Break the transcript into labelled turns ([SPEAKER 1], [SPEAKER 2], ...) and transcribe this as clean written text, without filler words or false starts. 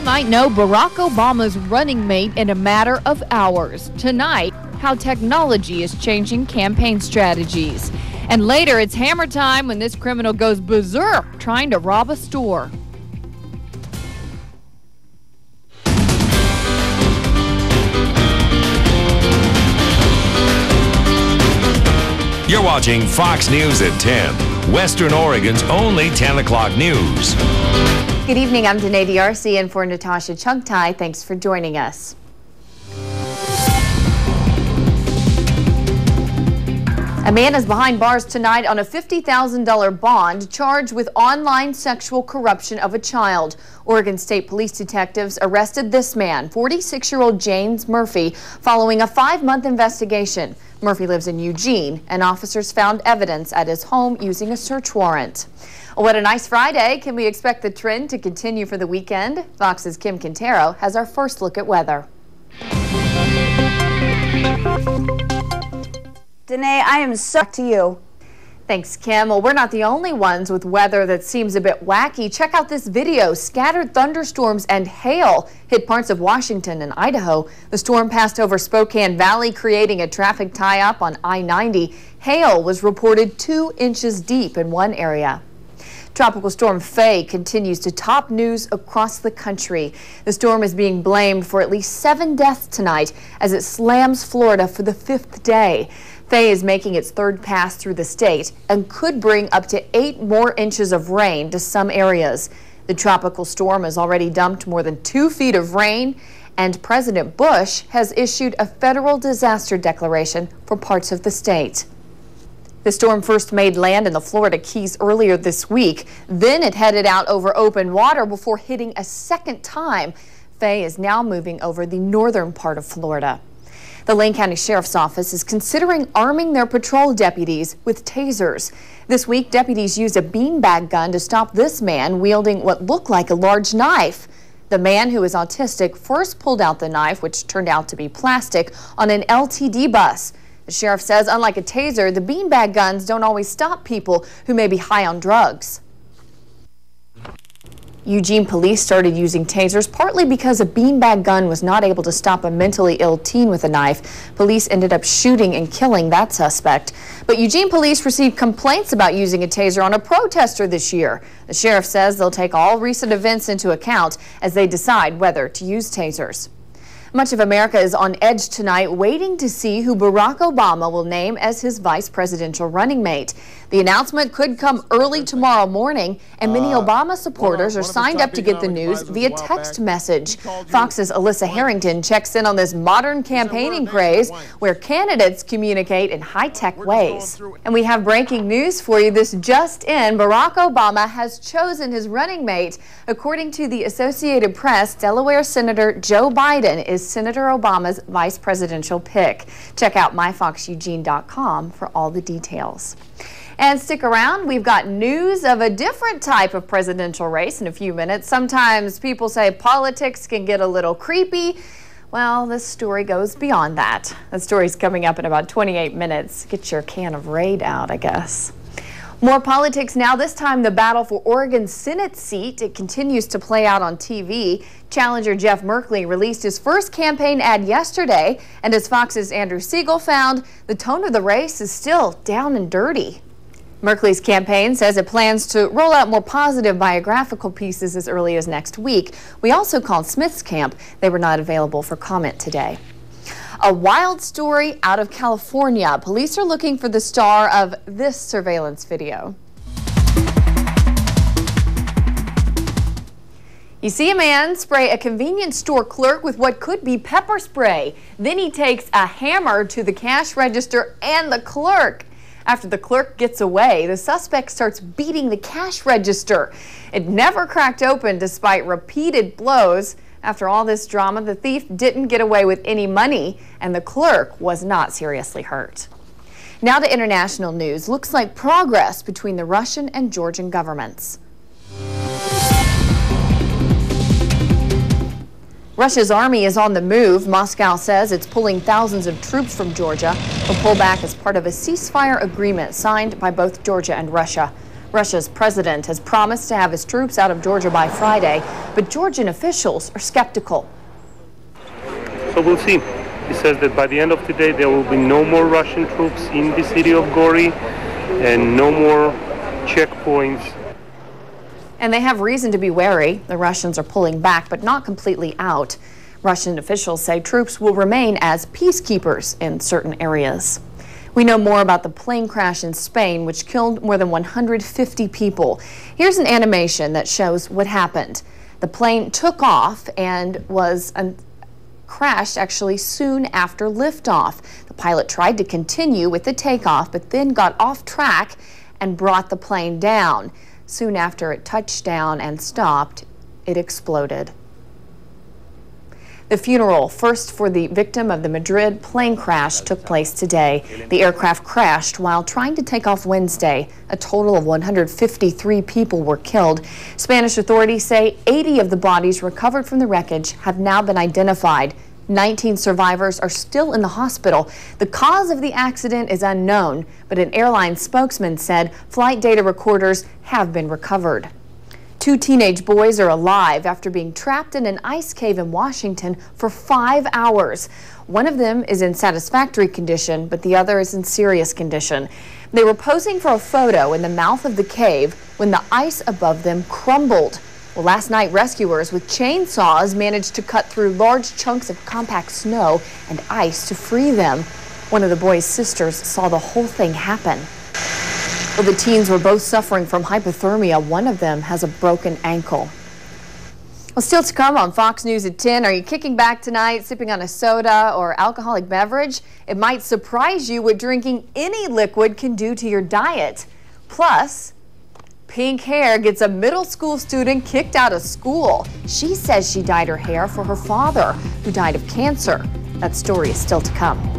[SPEAKER 1] might know Barack Obama's running mate in a matter of hours. Tonight, how technology is changing campaign strategies. And later, it's hammer time when this criminal goes berserk trying to rob a store.
[SPEAKER 2] You're watching Fox News at 10, Western Oregon's only 10 o'clock news.
[SPEAKER 3] Good evening, I'm Denae D'Arcy and for Natasha Chughtai, thanks for joining us. A man is behind bars tonight on a $50,000 bond charged with online sexual corruption of a child. Oregon State Police detectives arrested this man, 46-year-old James Murphy, following a 5-month investigation. Murphy lives in Eugene, and officers found evidence at his home using a search warrant. What a nice Friday. Can we expect the trend to continue for the weekend? Fox's Kim Quintero has our first look at weather.
[SPEAKER 4] Denae, I am so to you.
[SPEAKER 3] Thanks, Kim. Well, we're not the only ones with weather that seems a bit wacky. Check out this video. Scattered thunderstorms and hail hit parts of Washington and Idaho. The storm passed over Spokane Valley, creating a traffic tie-up on I-90. Hail was reported 2 inches deep in one area. Tropical storm Faye continues to top news across the country. The storm is being blamed for at least 7 deaths tonight as it slams Florida for the 5th day. Faye is making its 3rd pass through the state and could bring up to 8 more inches of rain to some areas. The tropical storm has already dumped more than 2 feet of rain, and President Bush has issued a federal disaster declaration for parts of the state. The storm first made land in the Florida Keys earlier this week. Then it headed out over open water before hitting a second time. Faye is now moving over the northern part of Florida. The Lane County Sheriff's Office is considering arming their patrol deputies with tasers. This week, deputies used a beanbag gun to stop this man wielding what looked like a large knife. The man, who is autistic, first pulled out the knife, which turned out to be plastic, on an LTD bus. The sheriff says, unlike a taser, the beanbag guns don't always stop people who may be high on drugs. Eugene police started using tasers partly because a beanbag gun was not able to stop a mentally ill teen with a knife. Police ended up shooting and killing that suspect. But Eugene police received complaints about using a taser on a protester this year. The sheriff says they'll take all recent events into account as they decide whether to use tasers. Much of America is on edge tonight, waiting to see who Barack Obama will name as his vice presidential running mate. The announcement could come early tomorrow morning, and many Obama supporters are signed up to get the news via text message. Fox's Alyssa Harrington checks in on this modern campaigning craze where candidates communicate in high-tech ways. And we have breaking news for you. This just in, Barack Obama has chosen his running mate. According to the Associated Press, Delaware Senator Joe Biden is Senator Obama's vice presidential pick. Check out myfoxeugene.com for all the details. And stick around, we've got news of a different type of presidential race in a few minutes. Sometimes people say politics can get a little creepy. Well, this story goes beyond that. That story's coming up in about 28 minutes. Get your can of Raid out, I guess. More politics now, this time the battle for Oregon's Senate seat. It continues to play out on TV. Challenger Jeff Merkley released his first campaign ad yesterday, and as Fox's Andrew Siegel found, the tone of the race is still down and dirty. Merkley's campaign says it plans to roll out more positive biographical pieces as early as next week. We also called Smith's camp. They were not available for comment today. A wild story out of California. Police are looking for the star of this surveillance video. You see a man spray a convenience store clerk with what could be pepper spray. Then he takes a hammer to the cash register and the clerk. After the clerk gets away, the suspect starts beating the cash register. It never cracked open despite repeated blows. After all this drama, the thief didn't get away with any money, and the clerk was not seriously hurt. Now to international news. Looks like progress between the Russian and Georgian governments. Russia's army is on the move. Moscow says it's pulling thousands of troops from Georgia. The pullback is part of a ceasefire agreement signed by both Georgia and Russia. Russia's president has promised to have his troops out of Georgia by Friday, but Georgian officials are skeptical.
[SPEAKER 5] So we'll see. He says that by the end of today there will be no more Russian troops in the city of Gori and no more checkpoints.
[SPEAKER 3] And they have reason to be wary. The Russians are pulling back, but not completely out. Russian officials say troops will remain as peacekeepers in certain areas. We know more about the plane crash in Spain, which killed more than 150 people. Here's an animation that shows what happened. The plane took off and crashed actually soon after liftoff. The pilot tried to continue with the takeoff, but then got off track and brought the plane down. Soon after it touched down and stopped, it exploded. The funeral, first for the victim of the Madrid plane crash, took place today. The aircraft crashed while trying to take off Wednesday. A total of 153 people were killed. Spanish authorities say 80 of the bodies recovered from the wreckage have now been identified. 19 survivors are still in the hospital. The cause of the accident is unknown, but an airline spokesman said flight data recorders have been recovered. 2 teenage boys are alive after being trapped in an ice cave in Washington for 5 hours. One of them is in satisfactory condition, but the other is in serious condition. They were posing for a photo in the mouth of the cave when the ice above them crumbled. Well, last night, rescuers with chainsaws managed to cut through large chunks of compact snow and ice to free them. One of the boys' sisters saw the whole thing happen. Well, the teens were both suffering from hypothermia. One of them has a broken ankle. Well, still to come on Fox News at 10. Are you kicking back tonight, sipping on a soda or alcoholic beverage? It might surprise you what drinking any liquid can do to your diet. Plus, pink hair gets a middle school student kicked out of school. She says she dyed her hair for her father, who died of cancer. That story is still to come.